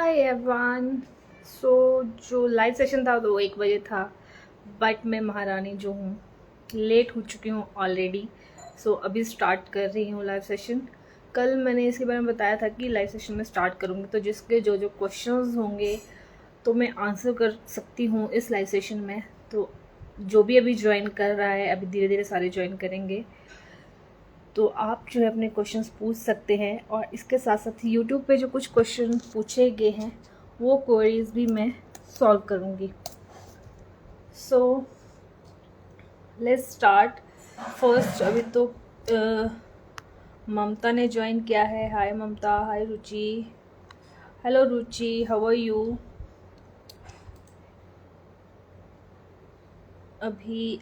Hi everyone. सो जो live session था वो 1 बजे था, बट मैं महारानी जो हूँ लेट हो चुकी हूँ ऑलरेडी। सो अभी स्टार्ट कर रही हूँ लाइव सेशन। कल मैंने इसके बारे में बताया था कि लाइव सेशन में स्टार्ट करूँगी, तो जिसके जो जो क्वेश्चंस होंगे तो मैं आंसर कर सकती हूँ इस लाइव सेशन में। तो जो भी अभी ज्वाइन कर रहा है, अभी धीरे धीरे सारे ज्वाइन करेंगे, तो आप जो है अपने क्वेश्चंस पूछ सकते हैं। और इसके साथ साथ यूट्यूब पे जो कुछ क्वेश्चन पूछे गए हैं वो क्वेरीज भी मैं सॉल्व करूँगी। So let's start. फर्स्ट अभी तो ममता ने ज्वाइन किया है। Hi Mamta, hi Ruchi, hello Ruchi, how are you. अभी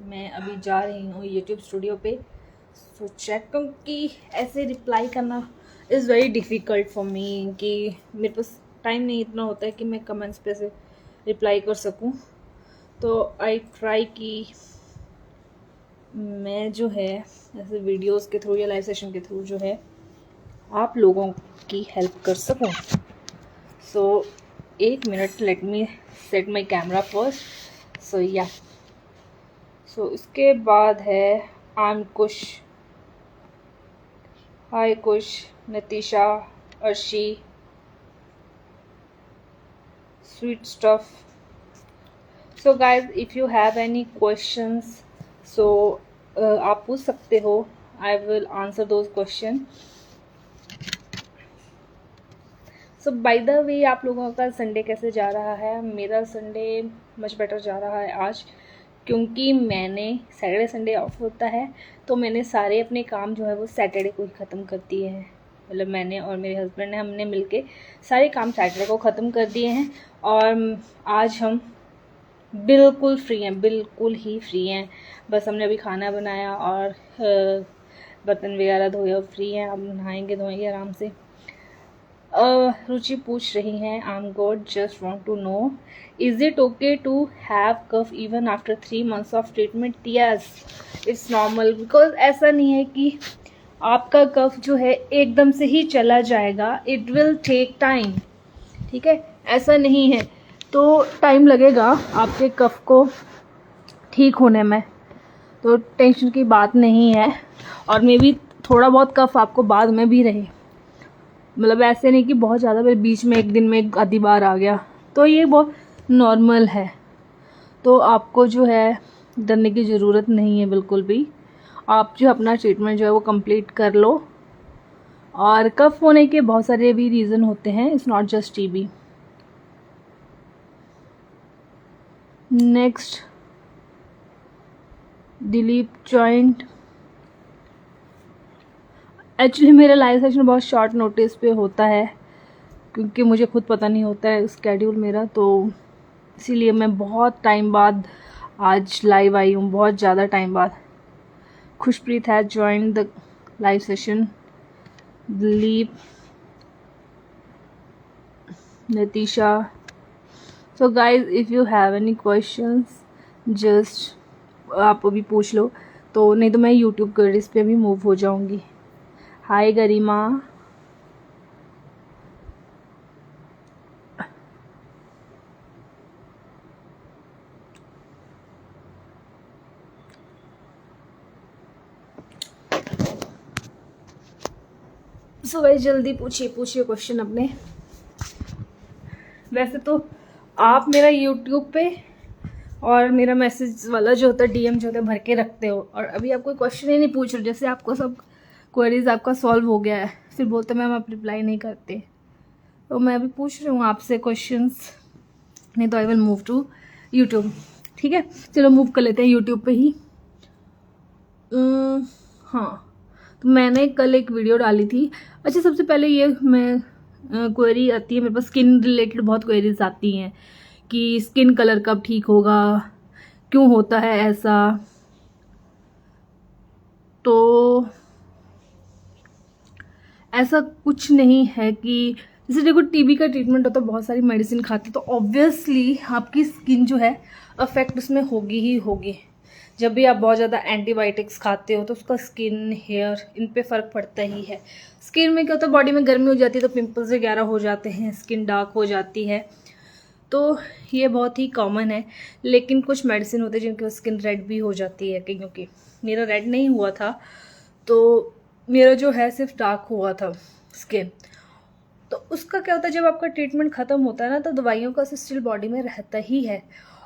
मैं अभी जा रही हूँ यूट्यूब स्टूडियो पे। सो चेक क्योंकि ऐसे रिप्लाई करना is very difficult for me, कि मेरे पास टाइम नहीं इतना होता है कि मैं कमेंट्स पे से रिप्लाई कर सकूँ। तो आई ट्राई कि मैं जो है ऐसे वीडियोस के थ्रू या लाइव सेशन के थ्रू जो है आप लोगों की हेल्प कर सकूँ। So 1 minute, let me set my camera first. So yeah so इसके बाद है आम Kush, hi Kush, Natisha, Arshi, sweet stuff. So guys if you have any questions so आप पूछ सकते हो। I will answer those question. So by the way, आप लोगों का संडे कैसे जा रहा है? मेरा संडे मच बेटर जा रहा है आज, क्योंकि मैंने सैटरडे संडे ऑफ होता है, तो मैंने सारे अपने काम जो है वो सैटरडे को ही ख़त्म कर दिए हैं। मतलब मैंने और मेरे हस्बैंड ने, हमने मिलके सारे काम सैटरडे को ख़त्म कर दिए हैं। और आज हम बिल्कुल फ्री हैं, बिल्कुल ही फ्री हैं। बस हमने अभी खाना बनाया और बर्तन वगैरह धोए और फ्री हैं। अब नहाएंगे धोएंगे आराम से। रुचि पूछ रही हैं, I am good, just want to know is it okay to have cough even after 3 months of treatment? Yes, it's normal, because ऐसा नहीं है कि आपका कफ जो है एकदम से ही चला जाएगा। इट विल टेक टाइम, ठीक है, ऐसा नहीं है। तो टाइम लगेगा आपके कफ को ठीक होने में, तो टेंशन की बात नहीं है। और मे बी थोड़ा बहुत कफ आपको बाद में भी रहे, मतलब ऐसे नहीं कि बहुत ज़्यादा, फिर बीच में एक दिन में एक आधी बार आ गया, तो ये बहुत नॉर्मल है। तो आपको जो है डरने की ज़रूरत नहीं है बिल्कुल भी। आप जो अपना ट्रीटमेंट जो है वो कंप्लीट कर लो। और कफ होने के बहुत सारे भी रीज़न होते हैं, it's not just TB. Next, Dilip joint. Actually मेरा लाइव सेशन बहुत शॉर्ट नोटिस पे होता है, क्योंकि मुझे खुद पता नहीं होता है स्केड्यूल मेरा, तो इसीलिए मैं बहुत टाइम बाद आज लाइव आई हूँ, बहुत ज़्यादा टाइम बाद। Khushpreet has joined the live session. Dilip, Natisha. So guys if you have any questions just आप अभी पूछ लो, तो नहीं तो मैं यूट्यूब क्वेरीज पे भी मूव हो जाऊँगी। हाय गरिमा। सो गाइस जल्दी पूछिए क्वेश्चन अपने। वैसे तो आप मेरा यूट्यूब पे और मेरा मैसेज वाला जो होता है डीएम जो होता है भर के रखते हो, और अभी आप कोई क्वेश्चन ही नहीं पूछ रहे। जैसे आपको सब क्वेरीज आपका सॉल्व हो गया है, फिर बोलते मैम आप रिप्लाई नहीं करते। तो मैं अभी पूछ रही हूँ आपसे क्वेश्चंस, नहीं तो I will move to YouTube. ठीक है, चलो मूव कर लेते हैं यूट्यूब पे ही। हाँ, तो मैंने कल एक वीडियो डाली थी। अच्छा, सबसे पहले ये मैं क्वेरी आती है मेरे पास, स्किन रिलेटेड बहुत क्वेरीज आती हैं कि स्किन कलर कब ठीक होगा, क्यों होता है ऐसा। तो ऐसा कुछ नहीं है कि जैसे देखो टीबी का ट्रीटमेंट होता है, बहुत सारी मेडिसिन खाते, तो ऑब्वियसली आपकी स्किन जो है अफेक्ट उसमें होगी ही होगी। जब भी आप बहुत ज़्यादा एंटीबायोटिक्स खाते हो तो उसका स्किन, हेयर, इन पे फ़र्क पड़ता ही है। स्किन में क्या होता है, बॉडी में गर्मी हो जाती है तो पिंपल्स वगैरह हो जाते हैं, स्किन डार्क हो जाती है, तो ये बहुत ही कॉमन है। लेकिन कुछ मेडिसिन होते हैं जिनकी स्किन रेड भी हो जाती है, क्योंकि मेरा रेड नहीं हुआ था, तो मेरा जो है सिर्फ डार्क हुआ था स्किन। तो उसका क्या होता है, जब आपका ट्रीटमेंट ख़त्म होता है ना, तो दवाइयों का स्टिल बॉडी में रहता ही है।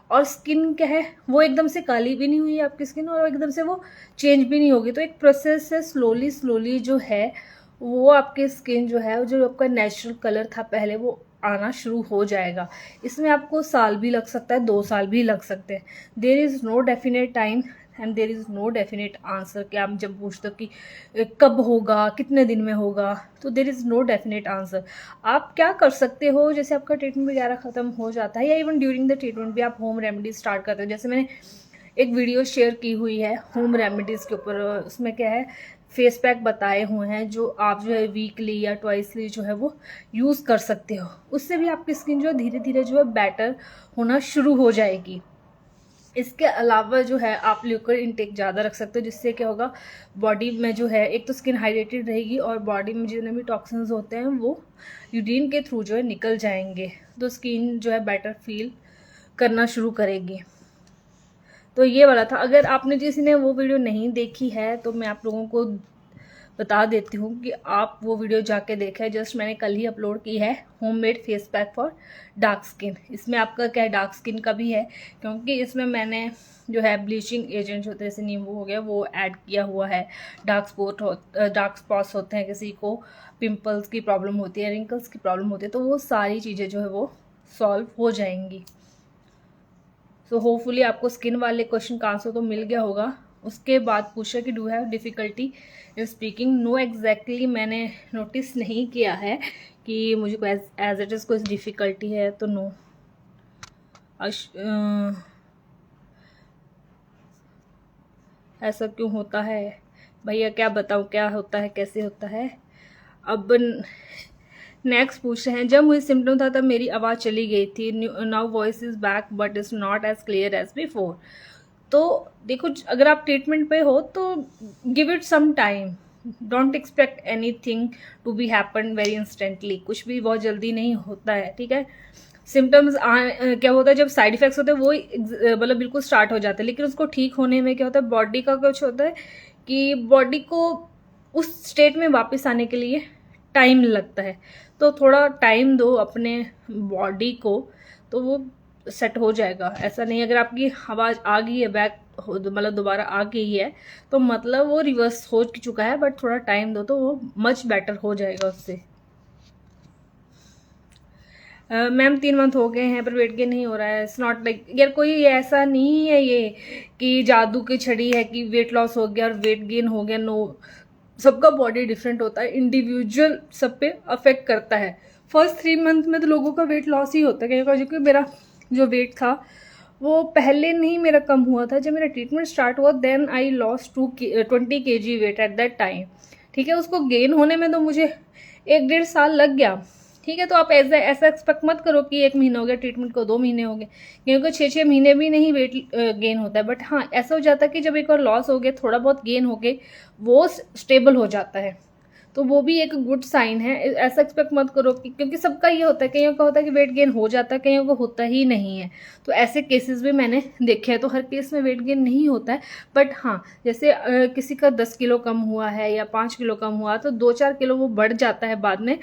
और स्किन क्या है, वो एकदम से काली भी नहीं हुई आपकी स्किन, और एकदम से वो चेंज भी नहीं होगी। तो एक प्रोसेस है, स्लोली स्लोली जो है वो आपकी स्किन जो है, जो आपका नेचुरल कलर था पहले, वो आना शुरू हो जाएगा। इसमें आपको साल भी लग सकता है, 2 साल भी लग सकते हैं। There is no definite time and there is no definite answer कि आप जब पूछते हो कि कब होगा, कितने दिन में होगा, तो there is no definite answer. आप क्या कर सकते हो, जैसे आपका ट्रीटमेंट वगैरह ख़त्म हो जाता है या इवन ड्यूरिंग द ट्रीटमेंट भी आप होम रेमेडी स्टार्ट करते हो। जैसे मैंने एक वीडियो शेयर की हुई है होम रेमेडीज़ के ऊपर, उसमें क्या है, फेस पैक बताए हुए हैं जो आप जो है वीकली या ट्वाइसली जो है वो यूज़ कर सकते हो। उससे भी आपकी स्किन जो है धीरे धीरे जो है बेटर होना शुरू हो जाएगी। इसके अलावा जो है आप लिक्विड इनटेक ज़्यादा रख सकते हो, जिससे क्या होगा, बॉडी में जो है एक तो स्किन हाइड्रेटेड रहेगी और बॉडी में जितने भी टॉक्सिन्स होते हैं वो यूरिन के थ्रू जो है निकल जाएंगे, तो स्किन जो है बेटर फील करना शुरू करेगी। तो ये वाला था। अगर आपने किसी ने वो वीडियो नहीं देखी है तो मैं आप लोगों को बता देती हूँ कि आप वो वीडियो जाके देखें। जस्ट मैंने कल ही अपलोड की है, homemade face pack for dark skin. इसमें आपका क्या है, डार्क स्किन का भी है, क्योंकि इसमें मैंने जो है ब्लीचिंग एजेंट्स होते हैं, जैसे नींबू हो गया, वो ऐड किया हुआ है। डार्क स्पॉट्स होते हैं, किसी को पिंपल्स की प्रॉब्लम होती है, रिंकल्स की प्रॉब्लम होती है, तो वो सारी चीज़ें जो है वो सॉल्व हो जाएंगी। सो होपफुली आपको स्किन वाले क्वेश्चन का आंसर तो मिल गया होगा। उसके बाद पूछा कि do have difficulty in speaking. Know exactly मैंने नोटिस नहीं किया है कि मुझे कोई एज इट इज़ कोई डिफ़िकल्टी है, तो नो। ऐसा क्यों होता है भैया, क्या बताऊँ क्या होता है, कैसे होता है। अब नेक्स्ट पूछ रहे हैं, जब मुझे सिम्टम था तब मेरी आवाज़ चली गई थी, now voice is back but is not as clear as before. तो देखो, अगर आप ट्रीटमेंट पे हो तो give it some time, don't expect anything to be happen very instantly. कुछ भी बहुत जल्दी नहीं होता है, ठीक है। सिम्टम्स क्या होता है, जब साइड इफेक्ट्स होते हैं वो मतलब बिल्कुल स्टार्ट हो जाते हैं, लेकिन उसको ठीक होने में क्या होता है, बॉडी का कुछ होता है कि बॉडी को उस स्टेट में वापस आने के लिए टाइम लगता है। तो थोड़ा टाइम दो अपने बॉडी को, तो वो सेट हो जाएगा। ऐसा नहीं, अगर आपकी आवाज़ आ गई है बैक, मतलब दोबारा आ गई है, तो मतलब वो रिवर्स हो चुका है, बट थोड़ा टाइम दो तो वो मच बेटर हो जाएगा उससे। मैम 3 मंथ हो गए हैं पर वेट गेन नहीं हो रहा है। इट्स नॉट लाइक, यार कोई ऐसा नहीं है ये कि जादू की छड़ी है कि वेट लॉस हो गया और वेट गेन हो गया। नो, सबका बॉडी डिफरेंट होता है, इंडिविजुअल सब पे अफेक्ट करता है। फर्स्ट 3 मंथ में तो लोगों का वेट लॉस ही होता है, क्योंकि मेरा जो वेट था वो पहले नहीं मेरा कम हुआ था। जब मेरा ट्रीटमेंट स्टार्ट हुआ then I loss 20 kg weight at that time, ठीक है। उसको गेन होने में तो मुझे 1-1.5 साल लग गया, ठीक है। तो आप ऐसा एक्सपेक्ट मत करो कि 1 महीना हो गया ट्रीटमेंट को, 2 महीने हो गए, क्योंकि 6-6 महीने भी नहीं वेट गेन होता है। बट हाँ, ऐसा हो जाता है कि जब एक बार लॉस हो गया, थोड़ा बहुत गेन हो गए, वो स्टेबल हो जाता है, तो वो भी एक गुड साइन है। ऐसा एक्सपेक्ट मत करो कि, क्योंकि सबका ये होता है, कईयों का होता है कि वेट गेन हो जाता है, कईयों को होता ही नहीं है। तो ऐसे केसेस भी मैंने देखे हैं। तो हर केस में वेट गेन नहीं होता है, बट हाँ, जैसे किसी का 10 किलो कम हुआ है या 5 किलो कम हुआ, तो 2-4 किलो वो बढ़ जाता है बाद में,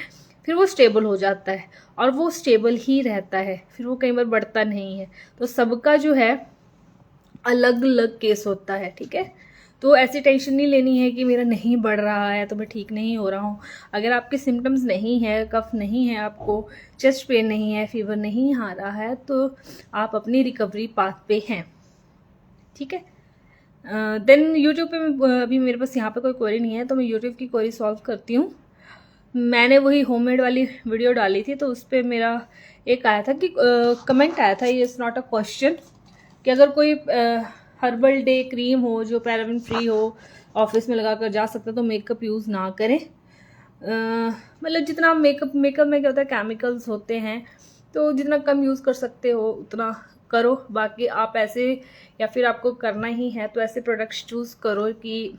फिर वो स्टेबल हो जाता है और वो स्टेबल ही रहता है, फिर वो कई बार बढ़ता नहीं है। तो सबका जो है अलग अलग केस होता है, ठीक है। तो ऐसी टेंशन नहीं लेनी है कि मेरा नहीं बढ़ रहा है तो मैं ठीक नहीं हो रहा हूँ। अगर आपके सिम्टम्स नहीं है, कफ नहीं है, आपको चेस्ट पेन नहीं है, फीवर नहीं आ रहा है, तो आप अपनी रिकवरी पाथ पे हैं, ठीक है। देन यूट्यूब पे अभी मेरे पास यहाँ पे कोई क्वेरी नहीं है, तो मैं यूट्यूब की क्वेरी सॉल्व करती हूँ। मैंने वही होममेड वाली वीडियो डाली थी, तो उस पर मेरा एक आया था कि कमेंट आया था, ये इज़ नॉट अ क्वेश्चन, कि अगर कोई हर्बल डे क्रीम हो जो पैराबेन फ्री हो, ऑफिस में लगा कर जा सकता, तो मेकअप यूज़ ना करें। मतलब जितना मेकअप में क्या होता है, केमिकल्स होते हैं, तो जितना कम यूज़ कर सकते हो उतना करो। बाकी आप ऐसे, या फिर आपको करना ही है तो ऐसे प्रोडक्ट्स चूज़ करो कि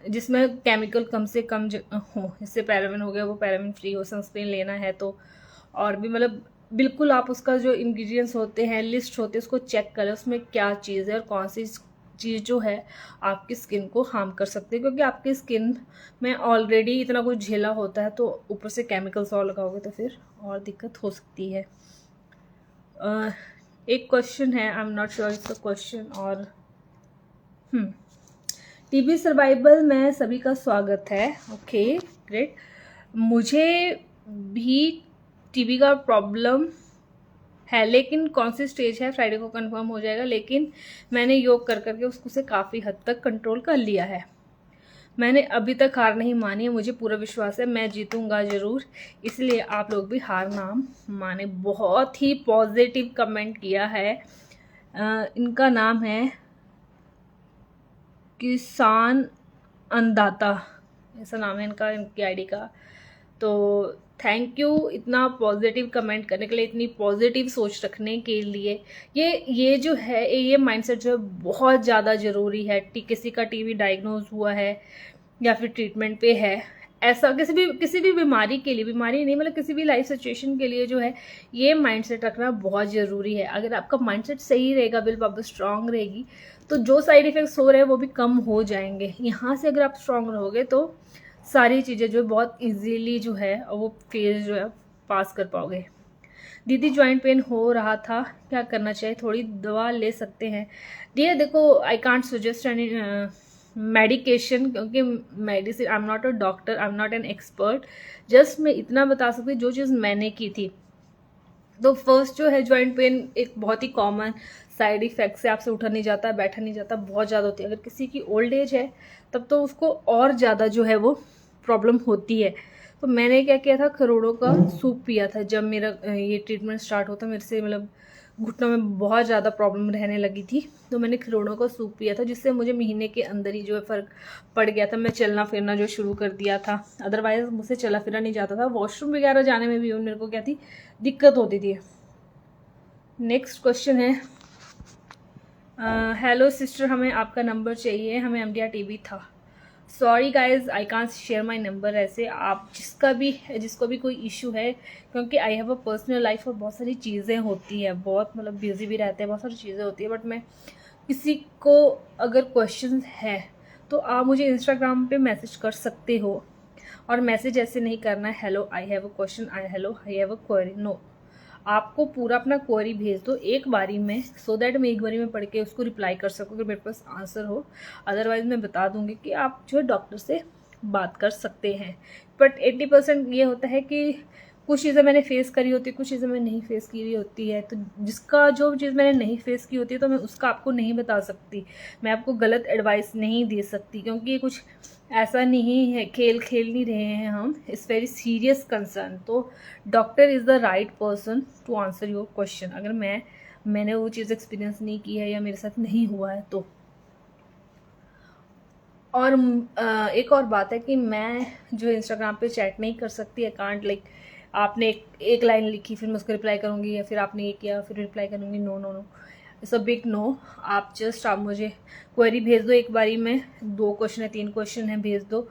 जिसमें केमिकल कम से कम हो। जैसे पैराबेन हो गया, वो पैराबेन फ्री हो। सनस्क्रीन लेना है तो और भी मतलब बिल्कुल आप उसका जो इंग्रेडिएंट्स होते हैं, लिस्ट होते हैं, उसको चेक करें उसमें क्या चीज़ है और कौन सी चीज़ जो है आपकी स्किन को हार्म कर सकती है। क्योंकि आपकी स्किन में ऑलरेडी इतना कुछ झेला होता है, तो ऊपर से केमिकल्स और लगाओगे तो फिर और दिक्कत हो सकती है। एक क्वेश्चन है, आई am not sure it's a question और टीबी सर्वाइवल में सभी का स्वागत है। Okay great. मुझे भी टीबी का प्रॉब्लम है, लेकिन कौन सी स्टेज है फ्राइडे को कंफर्म हो जाएगा। लेकिन मैंने योग कर करके उसको से काफ़ी हद तक कंट्रोल कर लिया है। मैंने अभी तक हार नहीं मानी है। मुझे पूरा विश्वास है मैं जीतूंगा ज़रूर, इसलिए आप लोग भी हार ना माने। बहुत ही पॉजिटिव कमेंट किया है। इनका नाम है किसान अन्नदाता, ऐसा नाम है इनका, इनकी आईडी का। तो थैंक यू इतना पॉजिटिव कमेंट करने के लिए, इतनी पॉजिटिव सोच रखने के लिए। ये जो है, ये माइंडसेट जो है बहुत ज़्यादा ज़रूरी है। किसी का टीबी डायग्नोज हुआ है या फिर ट्रीटमेंट पे है, ऐसा किसी भी बीमारी के लिए, बीमारी नहीं मतलब किसी भी लाइफ सिचुएशन के लिए जो है, ये माइंडसेट रखना बहुत ज़रूरी है। अगर आपका माइंडसेट सही रहेगा, विल पावर स्ट्रांग रहेगी, तो जो साइड इफ़ेक्ट्स हो रहे हैं वो भी कम हो जाएंगे। यहाँ से अगर आप स्ट्रांग रहोगे तो सारी चीज़ें जो है बहुत इजीली जो है वो फेज जो है पास कर पाओगे। दीदी जॉइंट पेन हो रहा था, क्या करना चाहिए? थोड़ी दवा ले सकते हैं? डियर देखो, I can't suggest any medication, क्योंकि medicine, I am not a doctor, I am not an expert. Just मैं इतना बता सकती हूँ जो चीज़ मैंने की थी। तो फर्स्ट जो है, जॉइंट पेन एक बहुत ही कॉमन साइड इफेक्ट से आपसे उठा नहीं जाता, बैठा नहीं जाता, बहुत ज़्यादा होती है। अगर किसी की ओल्ड एज है तब तो उसको और ज़्यादा जो है वो प्रॉब्लम होती है। तो मैंने क्या किया था, खरोड़ों का सूप पिया था। जब मेरा ये ट्रीटमेंट स्टार्ट होता, मेरे से मतलब घुटनों में बहुत ज़्यादा प्रॉब्लम रहने लगी थी, तो मैंने खरोड़ों का सूप पिया था, जिससे मुझे महीने के अंदर ही जो है फ़र्क पड़ गया था। मैं चलना फिरना जो शुरू कर दिया था, अदरवाइज मुझसे चला फिरा नहीं जाता था। वॉशरूम वगैरह जाने में भी मेरे को क्या थी, दिक्कत होती थी। नेक्स्ट क्वेश्चन है, हेलो सिस्टर, हमें आपका नंबर चाहिए, हमें एमडीआर टीबी था। Sorry guys, I can't share my number. ऐसे आप जिसको भी कोई इशू है, क्योंकि आई हैव अ पर्सनल लाइफ और बहुत सारी चीज़ें होती है, बहुत मतलब बिजी भी रहते हैं, बहुत सारी चीज़ें होती है। बट मैं किसी को अगर क्वेश्चन है तो आप मुझे इंस्टाग्राम पे मैसेज कर सकते हो। और मैसेज ऐसे नहीं करना है hello I have a question, hello I have a query, no. आपको पूरा अपना क्वेरी भेज दो एक बारी में, सो दैट मैं एक बारी में पढ़ के उसको रिप्लाई कर सकूँ अगर मेरे पास आंसर हो। अदरवाइज मैं बता दूंगी कि आप जो है डॉक्टर से बात कर सकते हैं। बट 80% ये होता है कि कुछ चीज़ें मैंने फेस करी होती है, कुछ चीज़ें मैंने नहीं फेस की होती है। तो जिसका जो चीज़ मैंने नहीं फेस की होती है तो मैं उसका आपको नहीं बता सकती, मैं आपको गलत एडवाइस नहीं दे सकती, क्योंकि ये कुछ ऐसा नहीं है, खेल खेल नहीं रहे हैं हम, इट्स वेरी सीरियस कंसर्न। तो doctor is the right person to answer your question, अगर मैंने वो चीज़ एक्सपीरियंस नहीं की है या मेरे साथ नहीं हुआ है तो। और एक और बात है कि मैं जो इंस्टाग्राम पे चैट नहीं कर सकती, आई कांट लाइक आपने एक लाइन लिखी फिर मैं उसको रिप्लाई करूँगी, या फिर आपने ये किया फिर रिप्लाई करूँगी, no no no, it's a big no. आप मुझे क्वेरी भेज दो एक बारी में, 2 क्वेश्चन है 3 क्वेश्चन है, भेज दो।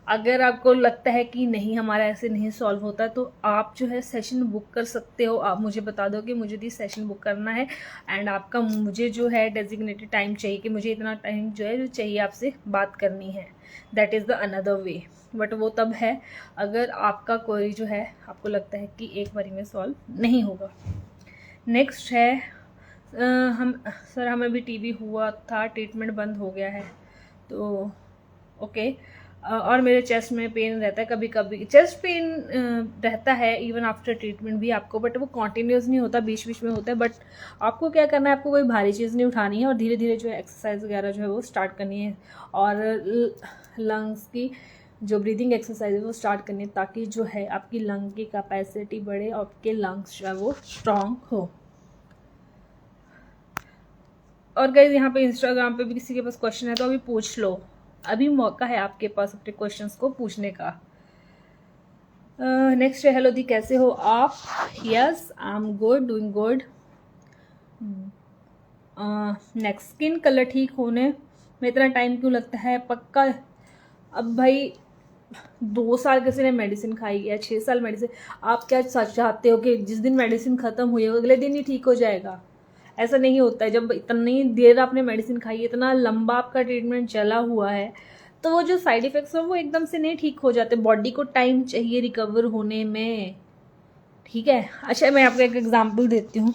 अगर आपको लगता है कि नहीं हमारा ऐसे नहीं सॉल्व होता, तो आप जो है सेशन बुक कर सकते हो। आप मुझे बता दो कि मुझे भी सेशन बुक करना है, एंड आपका मुझे जो है डेजिग्नेटेड टाइम चाहिए कि मुझे इतना टाइम जो है जो चाहिए आपसे बात करनी है। That is the another way. But वो तब है अगर आपका क्वेरी जो है आपको लगता है कि एक बारी में सॉल्व नहीं होगा। नेक्स्ट है, हमें भी टीबी हुआ था, ट्रीटमेंट बंद हो गया है तो ओके। और मेरे चेस्ट में पेन रहता है, कभी कभी चेस्ट पेन रहता है इवन आफ्टर ट्रीटमेंट भी आपको, बट वो कॉन्टीन्यूस नहीं होता, बीच बीच में होता है। बट आपको क्या करना है, आपको कोई भारी चीज़ नहीं उठानी है और धीरे धीरे जो है एक्सरसाइज वगैरह जो है वो स्टार्ट करनी है, और लंग्स की जो ब्रीदिंग एक्सरसाइज है वो स्टार्ट करनी है, ताकि जो है आपकी लंग की कैपेसिटी बढ़े और आपके लंग्स जो है वो स्ट्रांग हो। और गाइज यहाँ पे इंस्टाग्राम पे भी किसी के पास क्वेश्चन है तो अभी पूछ लो, अभी मौका है आपके पास अपने क्वेश्चंस को पूछने का। नेक्स्ट है, हेलो दी कैसे हो आप? Yes I am good, doing good. Next, skin colour ठीक होने में इतना टाइम क्यों लगता है? पक्का अब भाई 2 साल किसी ने मेडिसिन खाई है, 6 साल मेडिसिन, आप क्या चाहते हो कि जिस दिन मेडिसिन ख़त्म हुई है अगले दिन ही ठीक हो जाएगा? ऐसा नहीं होता है। जब इतनी देर आपने मेडिसिन खाई है, इतना लंबा आपका ट्रीटमेंट चला हुआ है, तो वो जो साइड इफ़ेक्ट्स हैं वो एकदम से नहीं ठीक हो जाते। बॉडी को टाइम चाहिए रिकवर होने में, ठीक है। अच्छा, मैं आपको एक एग्जांपल देती हूँ।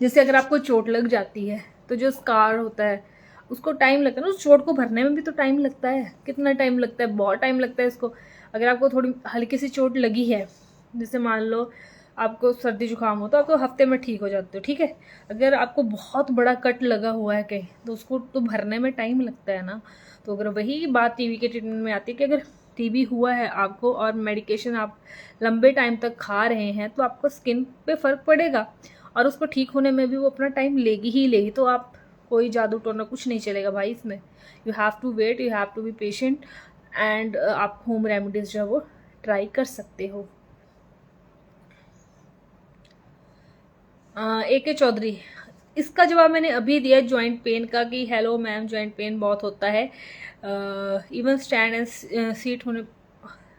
जैसे अगर आपको चोट लग जाती है तो जो स्कार होता है उसको टाइम लगता है ना, उस चोट को भरने में भी तो टाइम लगता है। कितना टाइम लगता है? बहुत टाइम लगता है इसको। अगर आपको थोड़ी हल्की सी चोट लगी है, जैसे मान लो आपको सर्दी जुकाम हो, तो आपको हफ्ते में ठीक हो जाते हो, ठीक है। अगर आपको बहुत बड़ा कट लगा हुआ है कहीं, तो उसको तो भरने में टाइम लगता है ना। तो अगर वही बात टीबी के ट्रीटमेंट में आती है कि अगर टीबी हुआ है आपको और मेडिकेशन आप लंबे टाइम तक खा रहे हैं, तो आपको स्किन पे फ़र्क पड़ेगा और उसको ठीक होने में भी वो अपना टाइम लेगी ही लेगी। तो आप कोई जादू टोना कुछ नहीं चलेगा भाई इसमें। You have to wait, you have to be patient and आप होम रेमेडीज जो है वो ट्राई कर सकते हो। AK चौधरी, इसका जवाब मैंने अभी दिया जॉइंट पेन का कि हेलो मैम, जॉइंट पेन बहुत होता है, इवन स्टैंड एंड सीट होने,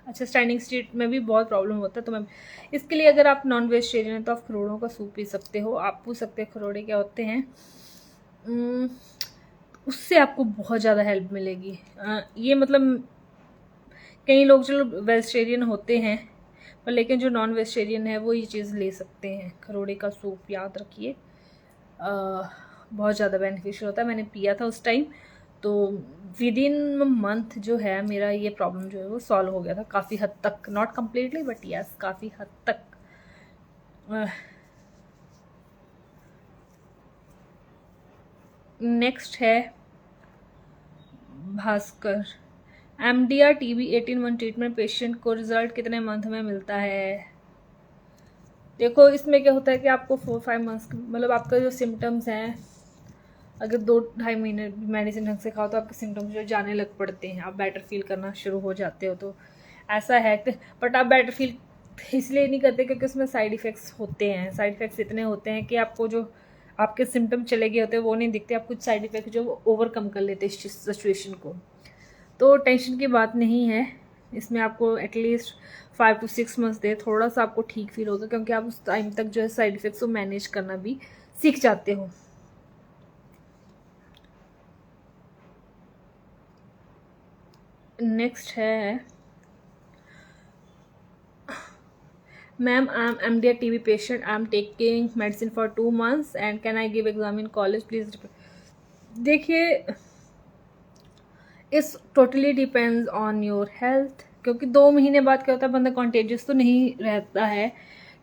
अच्छा स्टैंडिंग सीट में भी बहुत प्रॉब्लम होता है। तो मैम इसके लिए अगर आप नॉन वेजिटेरियन हैं तो आप खरोड़ों का सूप पी सकते हो। आप पूछ सकते हैं खरोड़े क्या होते हैं, उससे आपको बहुत ज़्यादा हेल्प मिलेगी। ये मतलब कई लोग चलो वेजिटेरियन होते हैं, पर लेकिन जो नॉन वेजिटेरियन है वो ये चीज़ ले सकते हैं। खरोड़े का सूप याद रखिए, बहुत ज़्यादा बेनिफिशियल होता है। मैंने पिया था उस टाइम, तो विद इन मंथ जो है मेरा ये प्रॉब्लम जो है वो सॉल्व हो गया था काफ़ी हद तक। नॉट कम्प्लीटली बट यस, काफ़ी हद तक। नेक्स्ट है Bhaskar, MDR TB 18 treatment patient को रिजल्ट कितने मंथ में मिलता है? देखो इसमें क्या होता है कि आपको 4-5 मंथ्स, मतलब आपका जो सिम्टम्स हैं, अगर 2-2.5 महीने मेडिसिन ढंग से खाओ तो आपके सिम्टम्स जो जाने लग पड़ते हैं, आप बेटर फील करना शुरू हो जाते हो। तो ऐसा है। बट आप बेटर फील इसलिए नहीं करते क्योंकि उसमें साइड इफ़ेक्ट्स होते हैं। साइड इफ़ेक्ट्स इतने होते हैं कि आपको जो आपके सिम्टम चले गए होते हैं वो नहीं दिखते, आप कुछ साइड इफ़ेक्ट जो ओवरकम कर लेते हैं इस सिचुएशन को। तो टेंशन की बात नहीं है इसमें। आपको एटलीस्ट 5 to 6 मंथ्स दे, थोड़ा सा आपको ठीक फील होगा, क्योंकि आप उस टाइम तक जो है साइड इफ़ेक्ट्स को मैनेज करना भी सीख जाते हो। नेक्स्ट है ma'am, I am MDR TB patient, I am taking medicine for 2 months and can I give exam in college please. देखिए इस totally depends on your health, क्योंकि 2 महीने बाद क्या होता है, बंदा कॉन्टेजियस तो नहीं रहता है,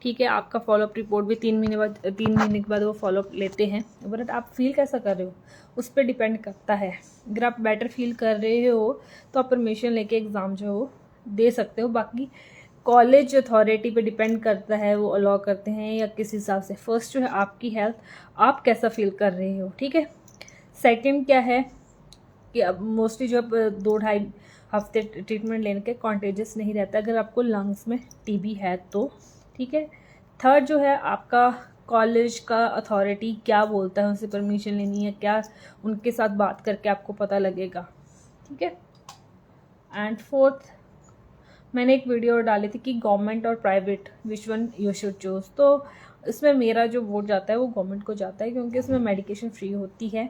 ठीक है। आपका फॉलोअप रिपोर्ट भी 3 महीने के बाद वो फॉलोअप लेते हैं, बट आप फील कैसा कर रहे हो उस पर डिपेंड करता है। अगर आप बेटर फील कर रहे हो तो आप परमिशन लेके एग्ज़ाम जो है वो दे सकते हो। बाकी कॉलेज अथॉरिटी पे डिपेंड करता है, वो अलाउ करते हैं या किस हिसाब से। फर्स्ट जो है आपकी हेल्थ, आप कैसा फील कर रहे हो, ठीक है। सेकंड क्या है कि अब मोस्टली जो 2-2.5 हफ्ते ट्रीटमेंट लेने के कॉन्टेजियस नहीं रहता अगर आपको लंग्स में टीबी है तो, ठीक है। थर्ड जो है आपका कॉलेज का अथॉरिटी क्या बोलता है, उनसे परमिशन लेनी है क्या, उनके साथ बात करके आपको पता लगेगा, ठीक है। एंड फोर्थ, मैंने एक वीडियो डाली थी कि गवर्नमेंट और private which one you should choose. तो इसमें मेरा जो वोट जाता है वो गवर्नमेंट को जाता है, क्योंकि इसमें मेडिकेशन फ्री होती है।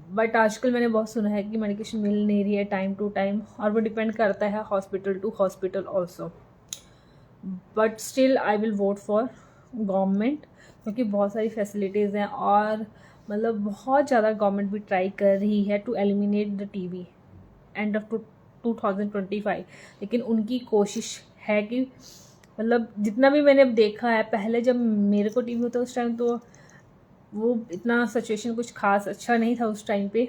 बट आजकल मैंने बहुत सुना है कि मेडिकेशन मिल नहीं रही है टाइम टू टाइम, और वो डिपेंड करता है hospital to hospital also. But still I will vote for government, क्योंकि बहुत सारी फैसिलिटीज़ हैं और मतलब बहुत ज़्यादा गवर्नमेंट भी ट्राई कर रही है to eliminate the TB end of 2025। लेकिन उनकी कोशिश है कि मतलब जितना भी मैंने अब देखा है, पहले जब मेरे को टीबी होता उस टाइम तो वो इतना सिचुएशन कुछ खास अच्छा नहीं था उस टाइम पे,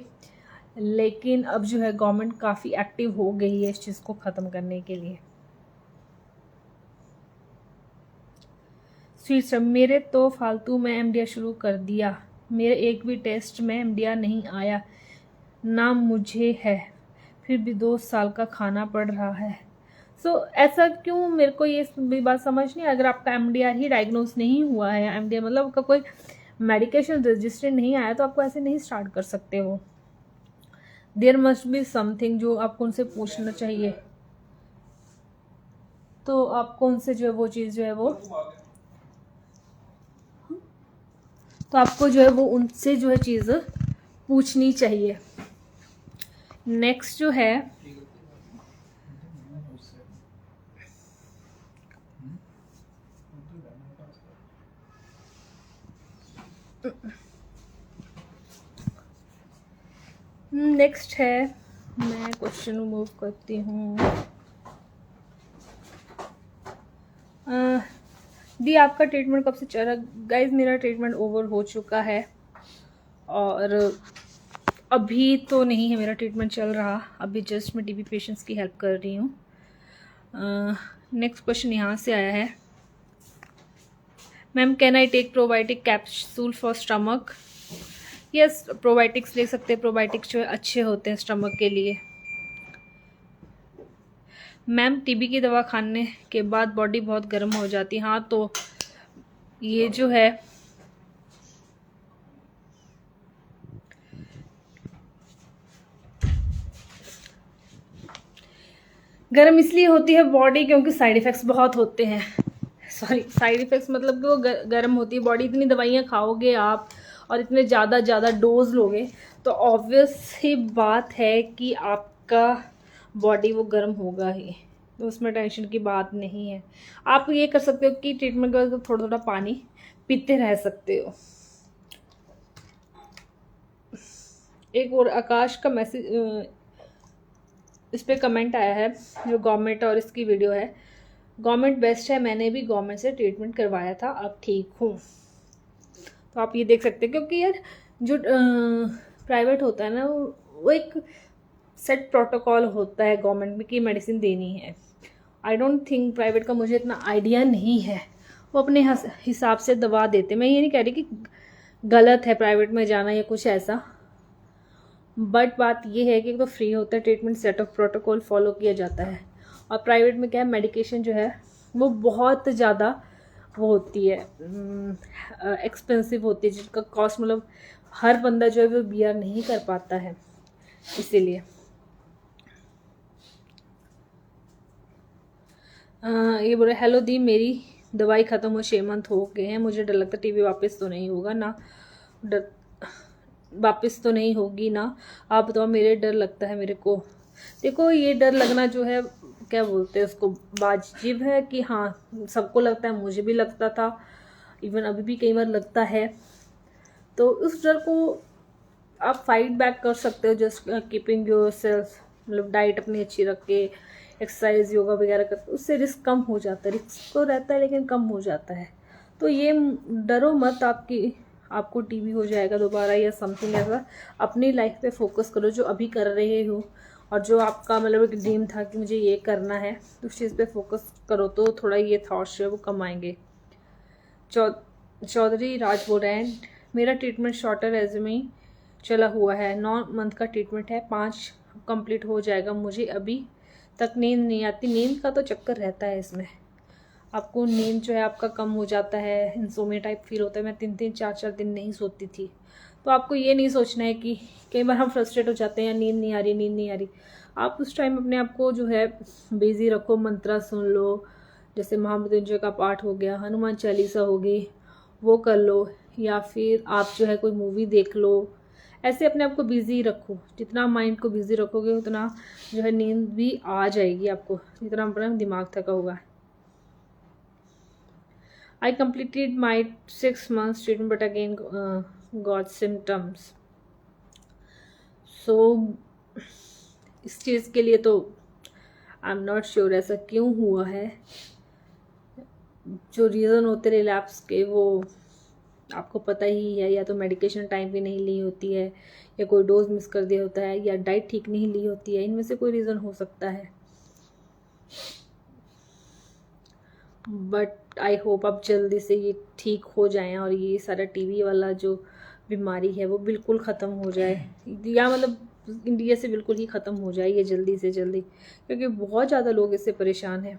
लेकिन अब जो है गवर्नमेंट काफ़ी एक्टिव हो गई है इस चीज़ को ख़त्म करने के लिए। स्वीट सर, मेरे तो फालतू में MDR शुरू कर दिया, मेरे एक भी टेस्ट में MDR नहीं आया ना मुझे है, फिर भी 2 साल का खाना पड़ रहा है। ऐसा क्यों, मेरे को ये भी बात समझ नहीं। अगर आपका MDR ही डायग्नोज नहीं हुआ है, MDR मतलब आपका कोई मेडिकेशन रजिस्टर्ड नहीं आया तो आपको ऐसे नहीं स्टार्ट कर सकते हो। देयर मस्ट बी समथिंग जो आपको उनसे पूछना चाहिए, तो आपको उनसे जो है वो चीज़ जो है वो, तो आपको जो है वो उनसे जो है चीज़ पूछनी चाहिए। नेक्स्ट जो है नेक्स्ट है, मैं क्वेश्चन मूव करती हूँ। दी आपका ट्रीटमेंट कब से चल रहा? गाइज मेरा ट्रीटमेंट ओवर हो चुका है और अभी तो नहीं है मेरा ट्रीटमेंट चल रहा, अभी जस्ट मैं टीबी पेशेंट्स की हेल्प कर रही हूँ। नेक्स्ट क्वेश्चन यहाँ से आया है, ma'am can I take probiotic capsule for stomach? Yes, probiotics ले सकते हैं, प्रोबायोटिक्स जो अच्छे होते हैं स्टमक के लिए। मैम टीबी की दवा खाने के बाद बॉडी बहुत गर्म हो जाती है। हाँ, तो ये जो है गर्म इसलिए होती है बॉडी क्योंकि साइड इफ़ेक्ट्स बहुत होते हैं। सॉरी, साइड इफ़ेक्ट्स मतलब कि वो गर्म होती है बॉडी। इतनी दवाइयाँ खाओगे आप और इतने ज़्यादा डोज लोगे तो ऑब्वियस ही बात है कि आपका बॉडी वो गर्म होगा ही, तो उसमें टेंशन की बात नहीं है। आप ये कर सकते हो कि ट्रीटमेंट के बाद थोड़ा थोड़ा पानी पीते रह सकते हो। एक और आकाश का मैसेज इस पर कमेंट आया है, जो गवर्नमेंट और इसकी वीडियो है, गवर्नमेंट बेस्ट है, मैंने भी गवर्नमेंट से ट्रीटमेंट करवाया था, अब ठीक हूँ। तो आप ये देख सकते हैं क्योंकि यार जो प्राइवेट होता है ना वो एक सेट प्रोटोकॉल होता है गवर्नमेंट में कि मेडिसिन देनी है। आई डोंट थिंक प्राइवेट का, मुझे इतना आइडिया नहीं है, वो अपने हिसाब से दवा देते। मैं ये नहीं कह रही कि गलत है प्राइवेट में जाना या कुछ ऐसा, बट बात ये है कि तो फ्री होता है treatment, set of protocol follow किया जाता है। और प्राइवेट में क्या है, मेडिकेशन जो है वो बहुत ज़्यादा वो होती है, एक्सपेंसिव होती है, जिसका कॉस्ट मतलब हर बंदा जो है वो बियर नहीं कर पाता है, इसीलिए। ये बोल रहे हेलो दी, मेरी दवाई ख़त्म हो 6 मंथ हो गए हैं, मुझे डर लगता टीबी वापस तो नहीं होगा ना, डर वापस तो नहीं होगी ना, आप बताओ, मेरे डर लगता है मेरे को। देखो ये डर लगना जो है क्या बोलते हैं उसको, वाजिब है कि हाँ सबको लगता है, मुझे भी लगता था, इवन अभी भी कई बार लगता है। तो उस डर को आप फाइट बैक कर सकते हो, जस्ट कीपिंग योर सेल्फ, मतलब डाइट अपनी अच्छी रख के, एक्सरसाइज योगा वगैरह करके, उससे रिस्क कम हो जाता है। रिस्क तो रहता है लेकिन कम हो जाता है। तो ये डरो मत आपको टीबी हो जाएगा दोबारा या समथिंग ऐसा। अपनी लाइफ पे फोकस करो, जो अभी कर रहे हो और जो आपका मतलब एक ड्रीम था कि मुझे ये करना है, तो उस चीज़ पे फोकस करो तो थोड़ा ये थॉट्स जो है वो कम आएंगे। चौधरी राज बोल रहे हैं, मेरा ट्रीटमेंट शॉर्टर रेज्यूमे चला हुआ है, 9 मंथ का ट्रीटमेंट है, 5 कंप्लीट हो जाएगा, मुझे अभी तक नींद नहीं आती। नींद का तो चक्कर रहता है इसमें, आपको नींद जो है आपका कम हो जाता है, इंसोम्निया टाइप फील होता है। मैं 3-3 4-4 दिन नहीं सोती थी। तो आपको ये नहीं सोचना है कि कई बार हम फ्रस्ट्रेट हो जाते हैं, नींद नहीं आ रही। आप उस टाइम अपने आप को जो है बिजी रखो, मंत्रा सुन लो, जैसे महामृत्युंजय का पाठ हो गया, हनुमान चालीसा हो गई, वो कर लो, या फिर आप जो है कोई मूवी देख लो। ऐसे अपने आप को बिजी रखो, जितना माइंड को बिजी रखोगे उतना जो है नींद भी आ जाएगी आपको, जितना अपना दिमाग थका होगा। I completed my 6 months treatment but again got symptoms. So इस चीज़ के लिए तो आई एम नॉट श्योर ऐसा क्यों हुआ है। जो रीज़न होते रिलैप्स के वो आपको पता ही है, या तो मेडिकेशन टाइम पे नहीं ली होती है, या कोई डोज मिस कर दिया होता है, या डाइट ठीक नहीं ली होती है, इनमें से कोई रीज़न हो सकता है। बट आई होप अब जल्दी से ये ठीक हो जाए और ये सारा टीबी वाला जो बीमारी है वो बिल्कुल ख़त्म हो जाए, या मतलब इंडिया से बिल्कुल ही ख़त्म हो जाए ये जल्दी से जल्दी, क्योंकि बहुत ज़्यादा लोग इससे परेशान हैं।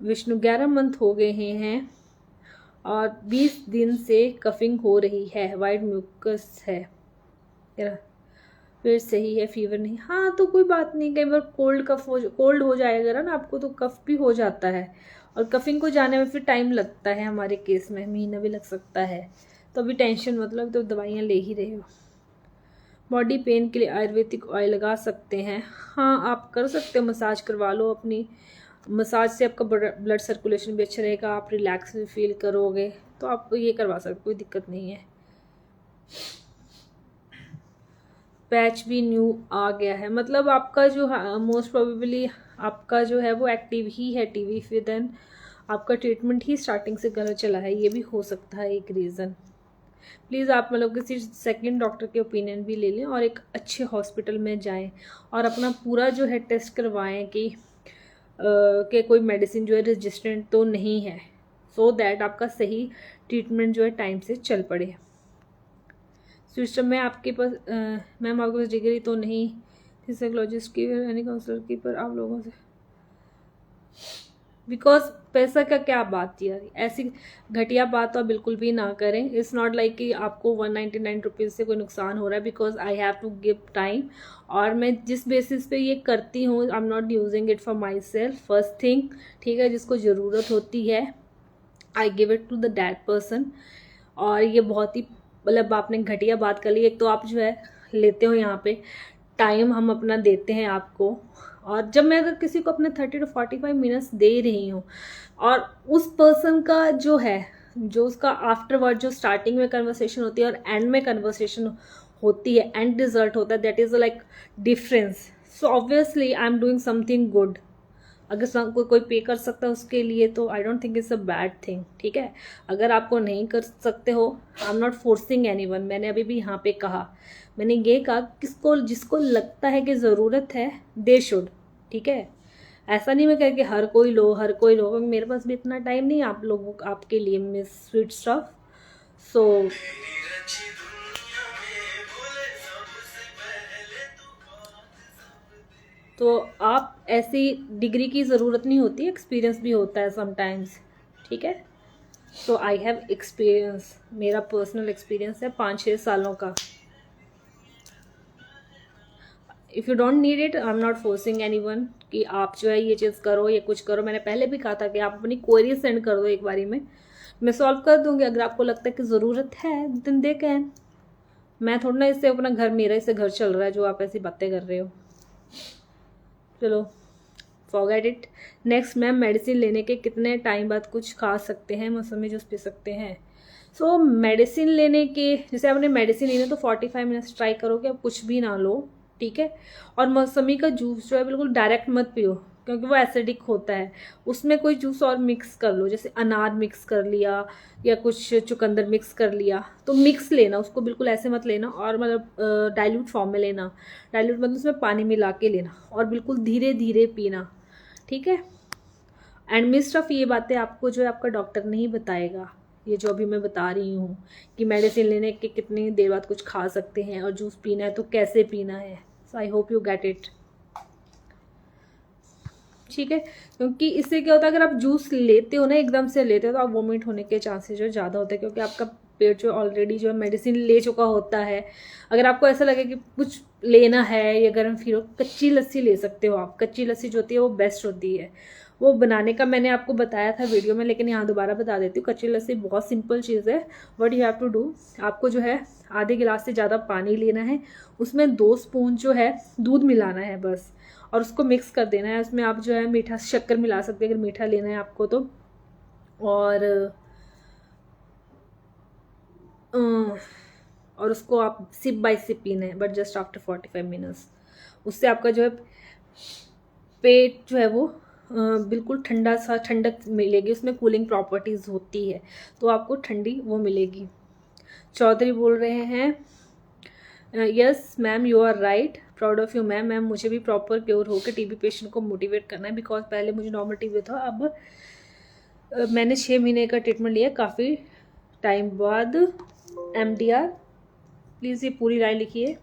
विष्णु 11 मंथ हो गए हैं और 20 दिन से कफिंग हो रही है, वाइट म्यूकस है, फिर सही है, फीवर नहीं। हाँ तो कोई बात नहीं, कई बार कोल्ड हो जाएगा ना आपको, तो कफ भी हो जाता है, और कफिंग को जाने में फिर टाइम लगता है, हमारे केस में महीना भी लग सकता है। तो अभी टेंशन मतलब, तो दवाइयाँ ले ही रहे हो। बॉडी पेन के लिए आयुर्वेदिक ऑयल लगा सकते हैं, हाँ आप कर सकते हो, मसाज करवा लो अपनी। मसाज से आपका ब्लड सर्कुलेशन भी अच्छा रहेगा, आप रिलैक्स भी फील करोगे, तो आप ये करवा सकते, कोई दिक्कत नहीं है। पैच भी न्यू आ गया है, मतलब आपका जो मोस्ट प्रोबेबली आपका जो है वो एक्टिव ही है टीवी, फिर देन आपका ट्रीटमेंट ही स्टार्टिंग से गलत चला है, ये भी हो सकता है एक रीज़न। प्लीज़ आप मतलब किसी सेकंड डॉक्टर के ओपिनियन भी ले लें और एक अच्छे हॉस्पिटल में जाएं और अपना पूरा जो है टेस्ट करवाएं कि कोई मेडिसिन जो है रेजिस्टेंट तो नहीं है, सो दैट आपका सही ट्रीटमेंट जो है टाइम से चल पड़े। सिस्टम में आपके पास मैम आपके पास डिग्री तो नहीं थी साइकोलॉजिस्ट की यानी काउंसलर की, पर आप लोगों से बिकॉज पैसा का क्या बात थी यार, ऐसी घटिया बात तो आप बिल्कुल भी ना करें। इट्स नॉट लाइक कि आपको 199 रुपीज़ से कोई नुकसान हो रहा है, because I have to give time, और मैं जिस बेसिस पे ये करती हूँ, I am not using it for myself first thing, ठीक है। जिसको ज़रूरत होती है I give it to the that person. और ये बहुत ही मतलब आपने घटिया बात कर ली। एक तो आप जो है लेते हो यहाँ पे टाइम, हम अपना देते हैं आपको, और जब मैं अगर किसी को अपने 30 to 45 मिनट्स दे रही हूँ, और उस पर्सन का जो है, जो उसका आफ्टरवर्ड जो स्टार्टिंग में कन्वर्सेशन होती है और एंड में कन्वर्सेशन होती है, एंड रिजल्ट होता है, that is like difference. So obviously I am doing something good. अगर कोई पे कर सकता है उसके लिए, तो I don't think it's a bad thing, ठीक है। अगर आपको नहीं कर सकते हो, आई एम नॉट फोर्सिंग एनीवन। मैंने अभी भी यहाँ पे कहा, मैंने ये कहा किसको जिसको लगता है कि ज़रूरत है दे शुड, ठीक है। ऐसा नहीं मैं कह कि हर कोई लो हर कोई लो, क्योंकि मेरे पास भी इतना टाइम नहीं है आप लोगों आपके लिए मिस स्वीट स्टफ। सो तो आप ऐसी डिग्री की ज़रूरत नहीं होती, एक्सपीरियंस भी होता है समटाइम्स, ठीक है। तो आई हैव एक्सपीरियंस, मेरा पर्सनल एक्सपीरियंस है 5-6 सालों का। If you don't need it, I am not forcing any one कि आप जो है ये चीज़ करो या कुछ करो। मैंने पहले भी कहा था कि आप अपनी क्वेरी सेंड कर दो एक बारी में, मैं सॉल्व कर दूंगी। अगर आपको लगता है कि ज़रूरत है देन दे कैन। मैं थोड़ा ना इससे अपना घर, मेरा इससे घर चल रहा है जो आप ऐसी बातें कर रहे हो। चलो forget it. Next ma'am, medicine लेने के कितने टाइम बाद कुछ खा सकते हैं, मौसमी जूस पी सकते हैं? सो मेडिसिन लेने के, जैसे आपने मेडिसिन लेना तो 45 मिनट्स ट्राई करो कि आप कुछ भी ना लो, ठीक है। और मौसमी का जूस जो है बिल्कुल डायरेक्ट मत पियो, क्योंकि वो एसिडिक होता है। उसमें कोई जूस और मिक्स कर लो, जैसे अनार मिक्स कर लिया या कुछ चुकंदर मिक्स कर लिया, तो मिक्स लेना उसको, बिल्कुल ऐसे मत लेना। और मतलब डाइल्यूट फॉर्म में लेना, डाइल्यूट मतलब उसमें पानी मिला के लेना, और बिल्कुल धीरे धीरे पीना, ठीक है। एंड मिस्ट ऑफ ये बातें आपको जो है आपका डॉक्टर नहीं बताएगा, ये जो अभी मैं बता रही हूँ कि मेडिसिन लेने के कितनी देर बाद कुछ खा सकते हैं और जूस पीना है तो कैसे पीना है। So I hope you get it, ठीक है। क्योंकि इससे क्या होता है, अगर आप जूस लेते हो ना, एकदम से लेते हो, तो आप वोमिट होने के चांसेस जो ज़्यादा होते हैं, क्योंकि आपका पेट जो ऑलरेडी जो है मेडिसिन ले चुका होता है। अगर आपको ऐसा लगे कि कुछ लेना है या गर्म फील हो, कच्ची लस्सी ले सकते हो आप। कच्ची लस्सी जो होती है वो बेस्ट होती है। वो बनाने का मैंने आपको बताया था वीडियो में, लेकिन यहाँ दोबारा बता देती हूँ। कच्ची लस्सी बहुत सिंपल चीज़ है। What you have to do, आपको जो है आधे गिलास से ज़्यादा पानी लेना है, उसमें 2 स्पून जो है दूध मिलाना है बस, और उसको मिक्स कर देना है। उसमें आप जो है मीठा शक्कर मिला सकते हैं अगर मीठा लेना है आपको तो। और उसको आप सिप बाय सिप पीना है, बट जस्ट आफ्टर 45 मिनट्स। उससे आपका जो है पेट जो है वो बिल्कुल ठंडा सा, ठंडक मिलेगी। उसमें कूलिंग प्रॉपर्टीज़ होती है, तो आपको ठंडी वो मिलेगी। चौधरी बोल रहे हैं, yes ma'am you are right, proud of you ma'am. Ma'am मुझे भी प्रॉपर क्योर होकर टीबी पेशेंट को मोटिवेट करना है, बिकॉज पहले मुझे नॉर्मल टीबी था, अब मैंने 6 महीने का ट्रीटमेंट लिया काफ़ी टाइम बाद। MDR प्लीज़ ये पूरी राय लिखिए।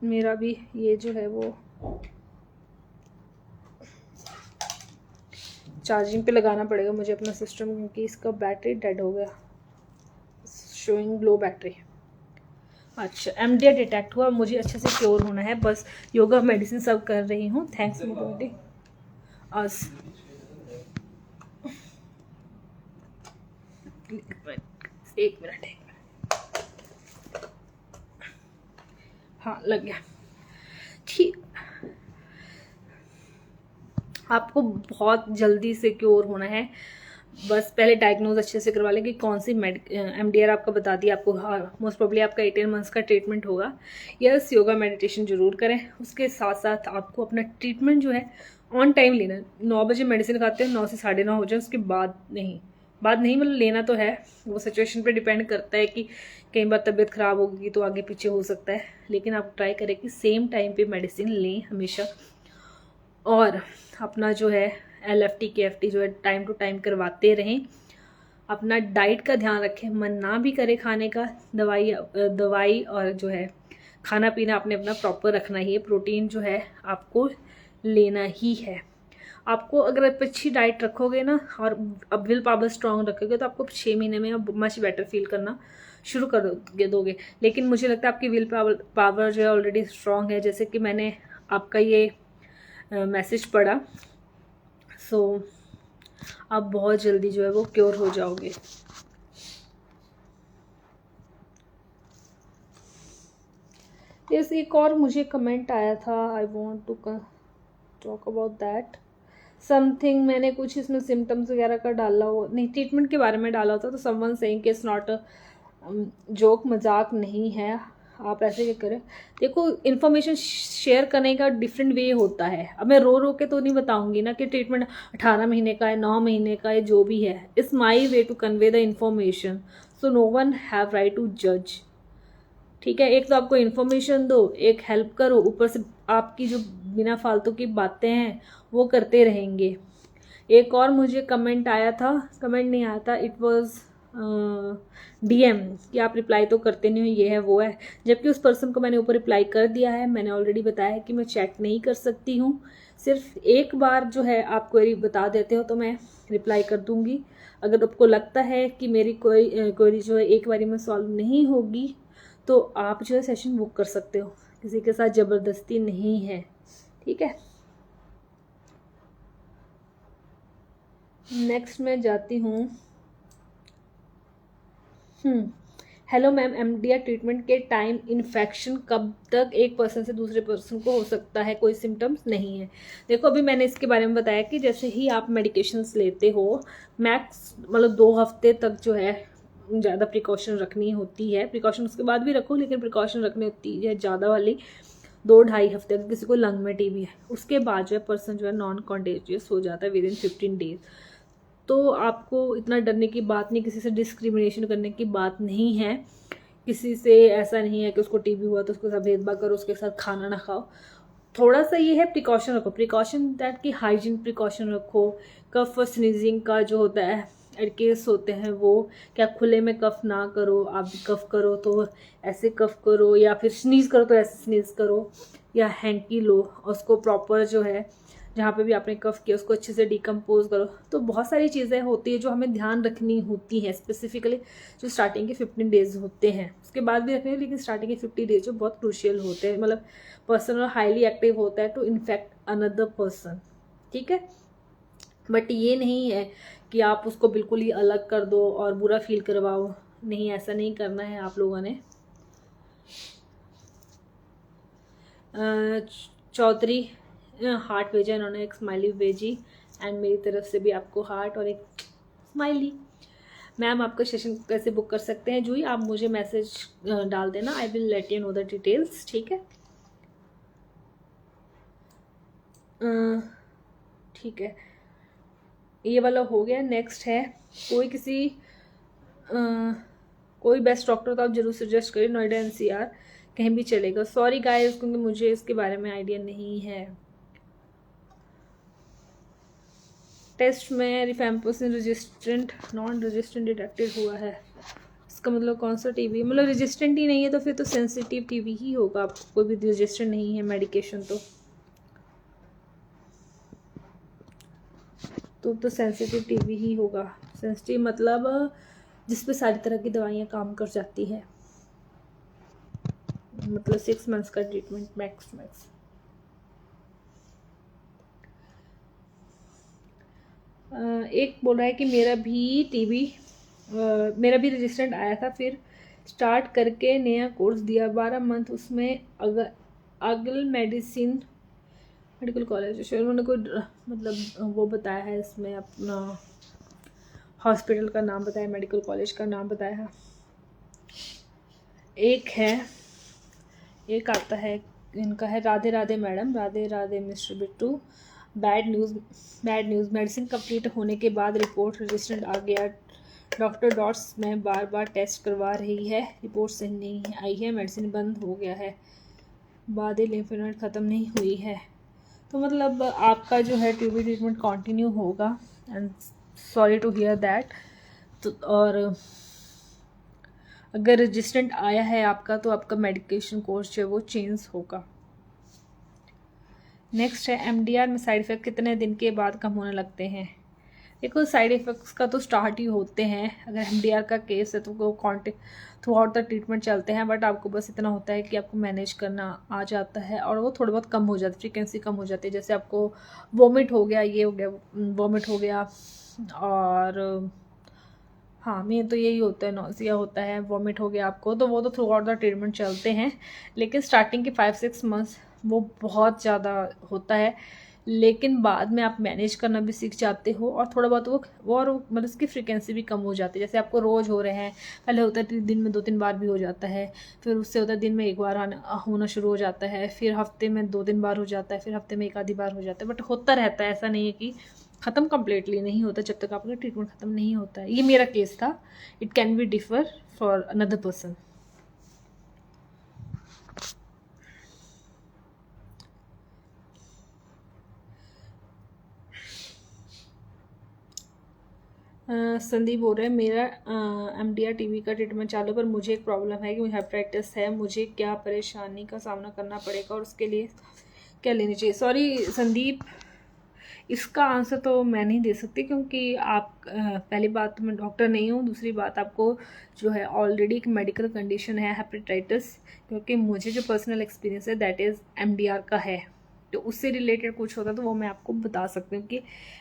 मेरा भी ये जो है वो चार्जिंग पे लगाना पड़ेगा मुझे अपना सिस्टम, क्योंकि इसका बैटरी डेड हो गया, शोइंग लो बैटरी। अच्छा, MDR डिटेक्ट हुआ, मुझे अच्छे से क्योर होना है, बस योगा मेडिसिन सब कर रही हूँ। थैंक्स मोटिविटी अस। एक मिनट है, हाँ लग गया, ठीक। आपको बहुत जल्दी से क्योर होना है, बस पहले डायग्नोज अच्छे से करवा लें कि कौन सी MDR आपका बता दिया आपको। हाँ, मोस्ट प्रॉब्ली आपका 18 मंथ्स का ट्रीटमेंट होगा। यस, योगा मेडिटेशन जरूर करें, उसके साथ साथ आपको अपना ट्रीटमेंट जो है ऑन टाइम लेना। 9 बजे मेडिसिन खाते हैं, 9 से 9:30 हो जाए, उसके बाद नहीं मतलब लेना तो है, वो सिचुएशन पे डिपेंड करता है कि कई बार तबीयत ख़राब होगी तो आगे पीछे हो सकता है, लेकिन आप ट्राई करें कि सेम टाइम पे मेडिसिन लें हमेशा। और अपना जो है LFT KFT जो है टाइम टू टाइम करवाते रहें। अपना डाइट का ध्यान रखें, मन ना भी करे खाने का, दवाई और जो है खाना पीना आपने अपना प्रॉपर रखना ही है। प्रोटीन जो है आपको लेना ही है। आपको अगर आप अच्छी डाइट रखोगे ना और अब विल पावर स्ट्रांग रखोगे तो आपको 6 महीने में अब मच बेटर फील करना शुरू कर दोगे। लेकिन मुझे लगता है आपकी विल पावर जो है ऑलरेडी स्ट्रांग है, जैसे कि मैंने आपका ये मैसेज पढ़ा। सो आप बहुत जल्दी जो है वो क्योर हो जाओगे। जैसे एक और मुझे कमेंट आया था, I want to talk about that something. मैंने कुछ इसमें सिम्टम्स वगैरह का डाला हो, नहीं ट्रीटमेंट के बारे में डाला होता, तो समवन सेइंग कि इट्स नॉट अ जोक, मजाक नहीं है, आप ऐसे क्या करें। देखो, इन्फॉर्मेशन शेयर करने का डिफरेंट वे होता है। अब मैं रो के तो नहीं बताऊंगी ना कि ट्रीटमेंट 18 महीने का है, 9 महीने का है, जो भी है। It's my way to convey the information, so no one have right to जज। ठीक है, एक तो आपको इन्फॉर्मेशन दो, एक हेल्प करो, ऊपर से आपकी जो बिना फालतू की बातें हैं वो करते रहेंगे। एक और मुझे कमेंट आया था, कमेंट नहीं आया था, इट वाज DM कि आप रिप्लाई तो करते नहीं हो, ये है वो है, जबकि उस पर्सन को मैंने ऊपर रिप्लाई कर दिया है। मैंने ऑलरेडी बताया है कि मैं चेक नहीं कर सकती हूँ, सिर्फ एक बार जो है आप क्वेरी बता देते हो तो मैं रिप्लाई कर दूंगी। अगर आपको लगता है कि मेरी कोई क्वेरी जो है एक बारी में सॉल्व नहीं होगी तो आप जो है सेशन बुक कर सकते हो, किसी के साथ ज़बरदस्ती नहीं है। ठीक है, नेक्स्ट मैं जाती हूँ। हेलो मैम, MDR ट्रीटमेंट के टाइम इन्फेक्शन कब तक एक पर्सन से दूसरे पर्सन को हो सकता है, कोई सिम्टम्स नहीं है। देखो, अभी मैंने इसके बारे में बताया कि जैसे ही आप मेडिकेशंस लेते हो, मैक्स मतलब 2 हफ्ते तक जो है ज़्यादा प्रिकॉशन रखनी होती है। प्रिकॉशन उसके बाद भी रखो, लेकिन प्रिकॉशन रखनी होती है ज़्यादा वाली 2-2.5 हफ्ते। अगर किसी को लंग में TB है, उसके बाद जो है पर्सन जो है नॉन कॉन्टेजियस हो जाता है विदिन 15 डेज। तो आपको इतना डरने की बात नहीं, किसी से डिस्क्रिमिनेशन करने की बात नहीं है। किसी से ऐसा नहीं है कि उसको TB हुआ तो उसके साथ भेदभाव करो, उसके साथ खाना ना खाओ। थोड़ा सा ये है, प्रिकॉशन रखो, प्रिकॉशन दैट कि हाइजीन प्रिकॉशन रखो। कफ और स्नीजिंग का जो होता है केस होते हैं वो, क्या खुले में कफ ना करो। आप कफ करो तो ऐसे कफ करो, या फिर स्नीज करो तो ऐसे स्नीज करो, या हैंकी लो और उसको प्रॉपर जो है जहाँ पे भी आपने कफ किया उसको अच्छे से डिकम्पोज करो। तो बहुत सारी चीज़ें होती है जो हमें ध्यान रखनी होती हैं, स्पेसिफिकली जो स्टार्टिंग के 15 डेज होते हैं, उसके बाद भी रखने हैं, लेकिन स्टार्टिंग के 50 डेज जो बहुत क्रूशियल होते हैं। मतलब पर्सन हाईली एक्टिव होता है टू इन्फेक्ट अनदर पर्सन। ठीक है, बट ये नहीं है कि आप उसको बिल्कुल ही अलग कर दो और बुरा फील करवाओ, नहीं, ऐसा नहीं करना है आप लोगों ने। चौधरी हार्ट भेजा इन्होंने, एक स्माइली भेजी, एंड मेरी तरफ से भी आपको हार्ट और एक स्माइली। मैम, आपका सेशन कैसे बुक कर सकते हैं जूही? आप मुझे मैसेज डाल देना, I will let you know the details. ठीक है, ठीक है, ये वाला हो गया। नेक्स्ट है कोई बेस्ट डॉक्टर तो आप जरूर सजेस्ट करें, नोएडा NCR कहीं भी चलेगा। सॉरी गाइस, क्योंकि मुझे इसके बारे में आइडिया नहीं है। टेस्ट में रिफैम्पोसिन रेजिस्टेंट नॉन रेजिस्टेंट डिटेक्टेड हुआ है, इसका मतलब कौन सा TB? मतलब रेजिस्टेंट ही नहीं है तो फिर तो सेंसिटिव TB ही होगा। आपको कोई भी रेजिस्टेंट नहीं है मेडिकेशन तो तो सेंसिटिव टीबी ही होगा। सेंसिटिव मतलब जिस पे सारी तरह की दवाइयाँ काम कर जाती है, मतलब 6 मंथ्स का ट्रीटमेंट मैक्स मैक्स। एक बोल रहा है कि मेरा भी रजिस्ट्रेंट आया था, फिर स्टार्ट करके नया कोर्स दिया 12 मंथ उसमें अगल मेडिकल कॉलेज। उन्होंने कोई मतलब वो बताया है, इसमें अपना हॉस्पिटल का नाम बताया, मेडिकल कॉलेज का नाम बताया है। एक आता है, इनका है Radhe Radhe madam, Radhe Radhe mister Bittu. Bad news medicine complete होने के बाद रिपोर्ट रजिस्टेंट आ गया। डॉक्टर डॉट्स में बार बार टेस्ट करवा रही है, रिपोर्ट सही नहीं आई है, मेडिसिन बंद हो गया है, बादे लिम्फेनोड ख़त्म नहीं हुई है। तो मतलब आपका जो है टीबी ट्रीटमेंट कंटिन्यू होगा, and sorry to hear that. तो और अगर रजिस्टेंट आया है आपका तो आपका मेडिकेशन कोर्स जो है वो चेंज होगा। नेक्स्ट है एमडीआर में साइड इफ़ेक्ट कितने दिन के बाद कम होने लगते हैं। देखो साइड इफ़ेक्ट्स का तो स्टार्ट ही होते हैं, अगर एमडीआर का केस है तो वो थ्रू आउट द ट्रीटमेंट चलते हैं, बट आपको बस इतना होता है कि आपको मैनेज करना आ जाता है और वो थोड़ा बहुत कम हो जाती है, फ्रीक्वेंसी कम हो जाती है। जैसे आपको वॉमिट हो गया, ये हो गया, वॉमिट हो गया, और हाँ मेन तो यही होता है, नौसिया होता है, वॉमिट हो गया आपको, तो वो तो थ्रू आउट द ट्रीटमेंट चलते हैं। लेकिन स्टार्टिंग के 5-6 मंथ्स वो बहुत ज़्यादा होता है, लेकिन बाद में आप मैनेज करना भी सीख जाते हो और थोड़ा बहुत वो और मतलब उसकी फ्रीक्वेंसी भी कम हो जाती है। जैसे आपको रोज़ हो रहे हैं, पहले होता है दिन में 2-3 बार भी हो जाता है, फिर उससे होता है दिन में 1 बार होना शुरू हो जाता है, फिर हफ्ते में 2-3 बार हो जाता है, फिर हफ्ते में 1 आधी बार हो जाता है, बट होता रहता है। ऐसा नहीं है कि ख़त्म कम्प्लीटली नहीं होता जब तक आपका ट्रीटमेंट ख़त्म नहीं होता है। ये मेरा केस था, it can be differ for another person. Sandeep बोल रहे हैं मेरा एमडीआर टीबी का ट्रीटमेंट चालू, पर मुझे एक प्रॉब्लम है कि मुझे हेपेटाइटिस है, मुझे क्या परेशानी का सामना करना पड़ेगा और उसके लिए क्या लेनी चाहिए। सॉरी संदीप, इसका आंसर तो मैं नहीं दे सकती, क्योंकि आप पहली बात तो मैं डॉक्टर नहीं हूँ, दूसरी बात आपको जो है ऑलरेडी एक मेडिकल कंडीशन है हेपेटाइटिस, क्योंकि मुझे जो पर्सनल एक्सपीरियंस है दैट इज़ एमडीआर का है, तो उससे रिलेटेड कुछ होता तो वो मैं आपको बता सकती हूँ कि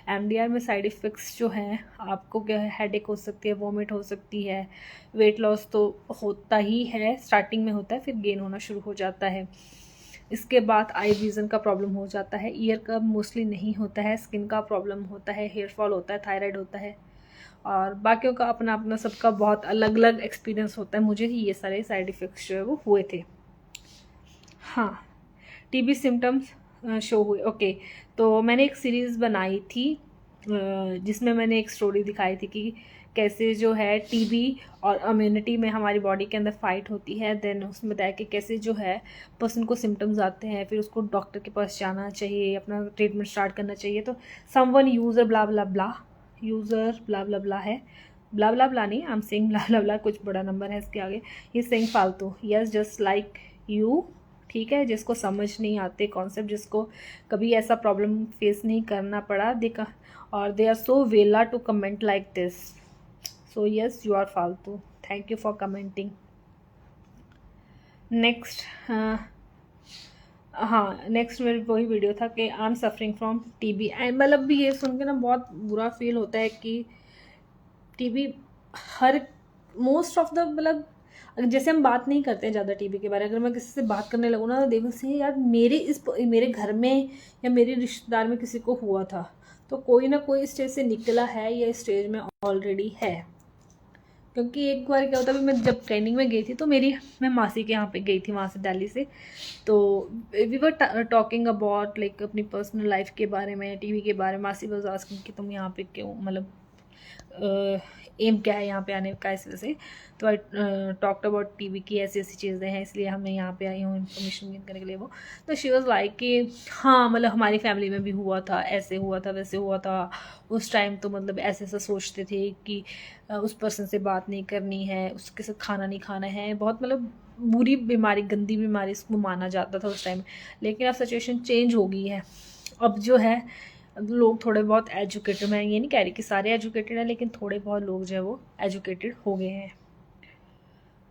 एमडीआर में साइड इफ़ेक्ट्स जो हैं, आपको क्या हेडेक हो सकती है, वॉमिट हो सकती है, वेट लॉस तो होता ही है, स्टार्टिंग में होता है, फिर गेन होना शुरू हो जाता है। इसके बाद आई विज़न का प्रॉब्लम हो जाता है, ईयर का मोस्टली नहीं होता है, स्किन का प्रॉब्लम होता है, हेयर फॉल होता है, थायराइड होता है, और बाकियों का अपना अपना सबका बहुत अलग अलग एक्सपीरियंस होता है। मुझे ही ये सारे साइड इफ़ेक्ट्स जो है वो हुए थे। हाँ, टीबी सिम्टम्स शो हुए, ओके। तो मैंने एक सीरीज़ बनाई थी जिसमें मैंने एक स्टोरी दिखाई थी कि कैसे जो है टीबी और इम्यूनिटी में हमारी बॉडी के अंदर फाइट होती है। देन उसमें बताया कि कैसे जो है पर्सन को सिम्टम्स आते हैं, फिर उसको डॉक्टर के पास जाना चाहिए, अपना ट्रीटमेंट स्टार्ट करना चाहिए। तो समवन यूज़र ब्ला ब्ला ब्ला, यूज़र ब्ला ब्ला ब्ला है, ब्ला ब्ला ब्ला नहीं, आई एम सेइंग ब्ला ब्ला ब्ला, कुछ बड़ा नंबर है इसके आगे, ये सेइंग फालतू, यस जस्ट लाइक यू, ठीक है। जिसको समझ नहीं आते कॉन्सेप्ट, जिसको कभी ऐसा प्रॉब्लम फेस नहीं करना पड़ा, देखा, और दे आर सो वेला to comment like this, so yes you are फालतू, thank you for commenting. Next, हाँ नेक्स्ट मेरी वही वीडियो था कि I am suffering from TB, मतलब भी ये सुन के ना बहुत बुरा फील होता है कि TB her most of the मतलब जैसे हम बात नहीं करते हैं ज़्यादा टीबी के बारे में, अगर मैं किसी से बात करने लगूँ ना तो देखो से यार मेरे घर में या मेरे रिश्तेदार में किसी को हुआ था, तो कोई ना कोई स्टेज से निकला है या स्टेज में ऑलरेडी है। क्योंकि एक बार क्या होता है, मैं जब ट्रेनिंग में गई थी तो मैं मासी के यहाँ पे गई थी, वहाँ से दिल्ली से, तो we were talking about like अपनी पर्सनल लाइफ के बारे में, टीवी के बारे में। मासी वाज आस्किंग कि तुम यहाँ पे क्यों, मतलब एम क्या है यहाँ पे आने का, इस वजह से। तो आई टॉक्ट अबाउट टीवी की ऐसी ऐसी चीज़ें हैं, इसलिए हमें यहाँ पे आई हूँ इन्फॉर्मेशन गेन करने के लिए। वो तो शी वाज लाइक कि हाँ मतलब हमारी फैमिली में भी हुआ था, ऐसे हुआ था, वैसे हुआ था, उस टाइम तो मतलब ऐसे ऐसा सोचते थे कि उस पर्सन से बात नहीं करनी है, उसके साथ खाना नहीं खाना है, बहुत मतलब बुरी बीमारी, गंदी बीमारी इसको माना जाता था उस टाइम। लेकिन अब सिचुएशन चेंज हो गई है, अब जो है लोग थोड़े बहुत एजुकेटेड, मैं ये नहीं कह रही कि सारे एजुकेटेड हैं, लेकिन थोड़े बहुत लोग जो है वो एजुकेटेड हो गए हैं,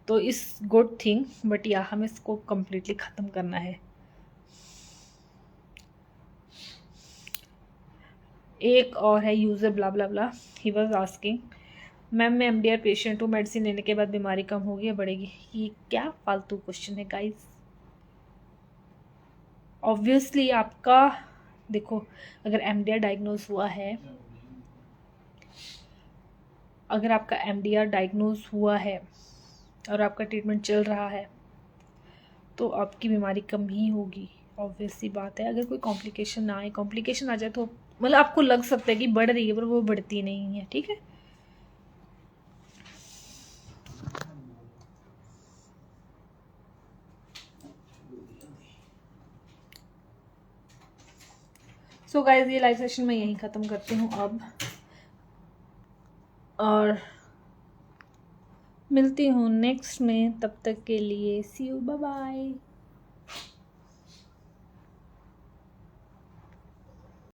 तो इस गुड थिंग। बट या हमें इसको कम्प्लीटली ख़त्म करना है। एक और है user blah blah blah, he was asking ma'am मैं MDR पेशेंट हूँ, मेडिसिन लेने के बाद बीमारी कम होगी या बढ़ेगी? ये क्या फालतू क्वेश्चन है गाइस। ऑब्वियसली आपका देखो, अगर MDR डायग्नोज हुआ है, अगर आपका MDR डायग्नोज हुआ है और आपका ट्रीटमेंट चल रहा है तो आपकी बीमारी कम ही होगी, ऑब्वियस सी बात है। अगर कोई कॉम्प्लिकेशन ना आए, कॉम्प्लिकेशन आ जाए तो मतलब आपको लग सकता है कि बढ़ रही है, पर वो बढ़ती नहीं है, ठीक है। सो गाइज ये लाइव सेशन मैं यहीं ख़त्म करती हूँ अब, और मिलती हूँ नेक्स्ट में। तब तक के लिए सी यू, बाय बाय।